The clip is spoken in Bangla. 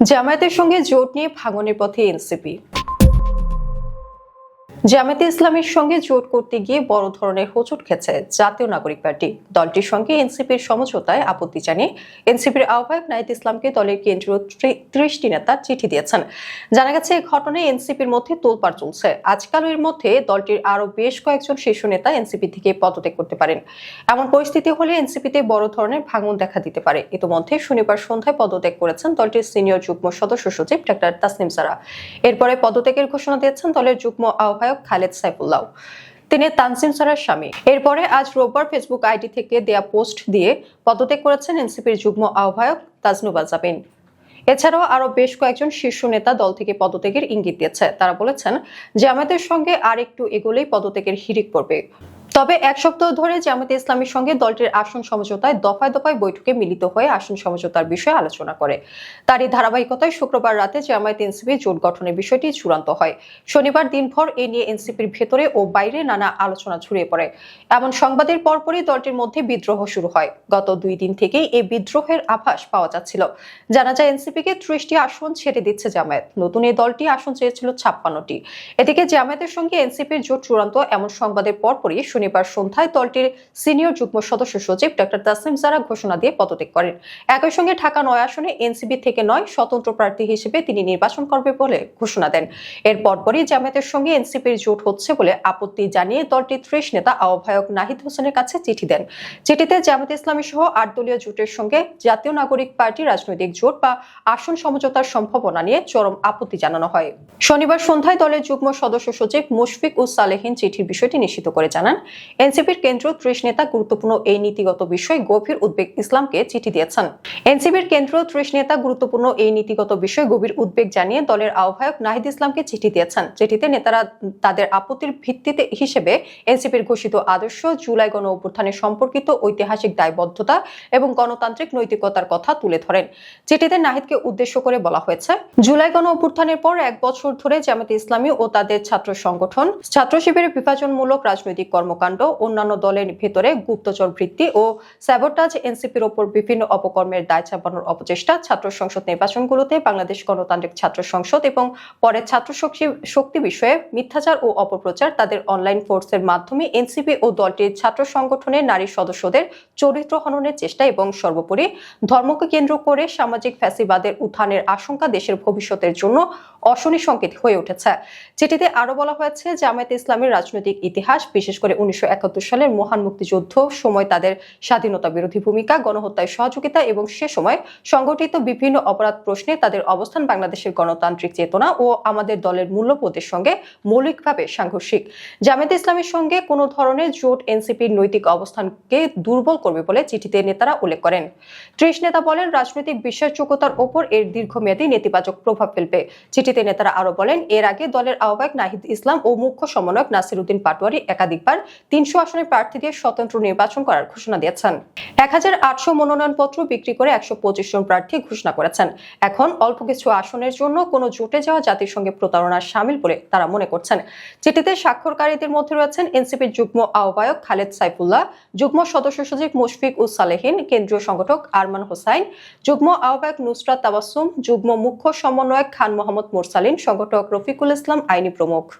জামায়াতের সঙ্গে জোট নিয়ে ভাঙনের পথে এনসিপি। জামায়াতে ইসলামীর সঙ্গে জোট করতে গিয়ে বড় ধরনের হোঁচট খেয়েছে জাতীয় নাগরিক পার্টি। দলটির সঙ্গে এনসিপির সমঝোতায় আপত্তি জানিয়ে এনসিপির আহ্বায়ক নাহিদ ইসলামকে দলের কেন্দ্রীয় 30টি নেতা চিঠি দিয়েছেন। জানা গেছে, এই ঘটনায় এনসিপির মধ্যে তোলপাড় চলছে। আজকাল এর মধ্যে দলটির আরো বেশ কয়েকজন শীর্ষ নেতা এনসিপি থেকে পদত্যাগ করতে পারেন। এমন পরিস্থিতি হলে এনসিপিতে বড় ধরনের ভাঙন দেখা দিতে পারে। ইতিমধ্যে শনিবার সন্ধ্যায় পদত্যাগ করেছেন দলটির সিনিয়র যুগ্ম সদস্য সচিব ডাক্তার তাসনিম সারা। এরপরে পদত্যাগের ঘোষণা দিয়েছেন দলের যুগ্ম আহ্বায়ক খালেদ সাইফুল্লাহ। তিনি তানসিম সারার স্বামী। এরপরে আজ রোববার ফেসবুক আইডি থেকে দেয়া পোস্ট দিয়ে পদত্যাগ করেছেন এনসিপির যুগ্ম আহ্বায়ক তাজনুবা জাবিন। এছাড়াও আরো বেশ কয়েকজন শীর্ষ নেতা দল থেকে পদত্যাগের ইঙ্গিত দিয়েছে। তারা বলেছেন, জামায়াতের সঙ্গে আর একটু এগোলেই পদত্যাগের হিড়িক পড়বে। তবে এক সপ্তাহ ধরে জামায়াতে ইসলামীর সঙ্গে দলটির আসন সমঝোতায় দফায় দফায় বৈঠকে মিলিত হয়ে আসন সমঝোতার বিষয়ে আলোচনা করে। তারই ধারাবাহিকতায় শুক্রবার রাতে জামায়াত এনসিপি জোট গঠনের বিষয়টি চূড়ান্ত হয়। শনিবার দিনভর এ নিয়ে এনসিপির ভেতরে ও বাইরে নানা আলোচনা ছড়িয়ে পড়ে। এমন সংবাদের পরপরই দলটির মধ্যে বিদ্রোহ শুরু হয়। গত 2 দিন থেকেই এই বিদ্রোহের আভাস পাওয়া যাচ্ছিল। জানা যায়, এনসিপিকে 30টি আসন ছেড়ে দিচ্ছে জামায়াত। নতুন এই দলটি আসন চেয়েছিল 56টি। এদিকে জামায়াতের সঙ্গে এনসিপির জোট চূড়ান্ত এমন সংবাদের পরপরই শনিবার সন্ধ্যায় দলটির সিনিয়র যুগ্ম সদস্য সচিব ডাক্তার তাসনিম সারা ঘোষণা দিয়ে পদত্যাগ করেন। একই সঙ্গে ঢাকা 9 আসনে এনসিপি থেকে 9 স্বতন্ত্র প্রার্থী হিসেবে তিনি নির্বাচন করবে বলে ঘোষণা দেন। এর পরপরই জামায়াতের সঙ্গে এনসিপির জোট হচ্ছে বলে আপত্তি জানিয়ে দলটির 30 নেতা আহ্বায়ক নাহিদ হোসেনের কাছে চিঠি দেন। চিঠিতে জামায়াত ইসলামী সহ 8 দলীয় জোটের সঙ্গে জাতীয় নাগরিক পার্টি রাজনৈতিক জোট বা আসন সমঝোতার সম্ভাবনা নিয়ে চরম আপত্তি জানানো হয়। শনিবার সন্ধ্যায় দলের যুগ্ম সদস্য সচিব মুশফিক উস সালেহিন চিঠির বিষয়টি নিশ্চিত করে জানান, এনসিপির কেন্দ্রীয় 30 নেতা গুরুত্বপূর্ণ এই নীতিগত বিষয়ে গভীর উদ্বেগ ইসলামকে চিঠি দিয়েছেন। এনসিপির কেন্দ্রীয় 30 নেতা গুরুত্বপূর্ণ এই নীতিগত বিষয়ে গভীর উদ্বেগ জানিয়ে দলের আহ্বায়ক নাহিদ ইসলামকে চিঠি দিয়েছেন। চিঠিতে নেতারা তাদের আপত্তির ভিত্তিতে হিসেবে এনসিপির ঘোষিত আদর্শ, জুলাই গণ অভ্যুত্থানের সম্পর্কিত ঐতিহাসিক দায়বদ্ধতা এবং গণতান্ত্রিক নৈতিকতার কথা তুলে ধরেন। চিঠিতে নাহিদকে উদ্দেশ্য করে বলা হয়েছে, জুলাই গণ অভ্যুত্থানের পর 1 বছর ধরে জামায়াতে ইসলামী ও তাদের ছাত্র সংগঠন ছাত্র শিবিরের বিভাজনমূলক রাজনৈতিক কর্মকাণ্ড, অন্যান্য দলের ভেতরে গুপ্তচর বৃত্তি ও স্যাবোটাজ, এনসিপির ওপর বিভিন্ন অপকর্মের দায় চাপানোর অপচেষ্টা, ছাত্র সংসদ নির্বাচনগুলোতে বাংলাদেশ গণতান্ত্রিক ছাত্র সংসদ এবং পরে ছাত্র শক্তি বিষয়ে মিথ্যাচার ও অপপ্রচার, তাদের অনলাইন ফোর্সের মাধ্যমে এনসিপি ও দলটির ছাত্র সংগঠনের নারী সদস্যদের চরিত্র হননের চেষ্টা এবং সর্বোপরি ধর্মকে কেন্দ্র করে সামাজিক ফ্যাসিবাদের উত্থানের আশঙ্কা দেশের ভবিষ্যতের জন্য অশনি সংকেত হয়ে উঠেছে। চিঠিতে আরো বলা হয়েছে, জামায়াতে ইসলামের রাজনৈতিক ইতিহাস, বিশেষ করে 1971 সালের মহান মুক্তিযুদ্ধ সময় তাদের স্বাধীনতা বিরোধী ভূমিকা, গণহত্যায় সহযোগিতা এবং সে সময় সংগঠিত বিভিন্ন অপরাধ প্রশ্নে তাদের অবস্থান বাংলাদেশের গণতান্ত্রিক চেতনা ও আমাদের দলের মূল্যবোধের সঙ্গে মৌলিকভাবে সাংঘর্ষিক। জামায়াতে ইসলামের সঙ্গে কোনো ধরনের জোট এনসিপির নৈতিক অবস্থানকে দুর্বল করবে বলে চিঠিতে নেতারা উল্লেখ করেন। 30 নেতা বলেন, রাজনৈতিক বিশ্বাসযোগ্যতার ওপর এর দীর্ঘমেয়াদী নেতিবাচক প্রভাব ফেলবে। চিঠিতে নেতারা আরো বলেন, এর আগে দলের আহ্বায়ক নাহিদ ইসলাম ও মুখ্য সমন্বয়ক নাসির উদ্দিন পাটোয়ারি একাধিকবার 300 আসনের প্রার্থী দিয়ে স্বতন্ত্র নির্বাচন করার ঘোষণা দিয়েছেন। 1800 মনোনয়নপত্র বিক্রি করে 125 জন প্রার্থী ঘোষণা করেছেন। এখন অল্প কিছু আসনের জন্য কোনো জোটে যাওয়া জাতির সঙ্গে প্রতারণার শামিল বলে তারা মনে করছেন। চিঠিতে স্বাক্ষরকারীদের মধ্যে রয়েছেন এনসিপির যুগ্ম আহ্বায়ক খালেদ সাইফুল্লাহ, যুগ্ম সদস্য সচিব মুশফিক উস সালেহিন, কেন্দ্রীয় সংগঠক আরমান হোসাইন, যুগ্ম আহ্বায়ক নুসরাত তাবাসসুম, যুগ্ম মুখ্য সমন্বয়ক খান মোহাম্মদ মোরসালিন, সংগঠক রফিকুল ইসলাম আইনি প্রমুখ।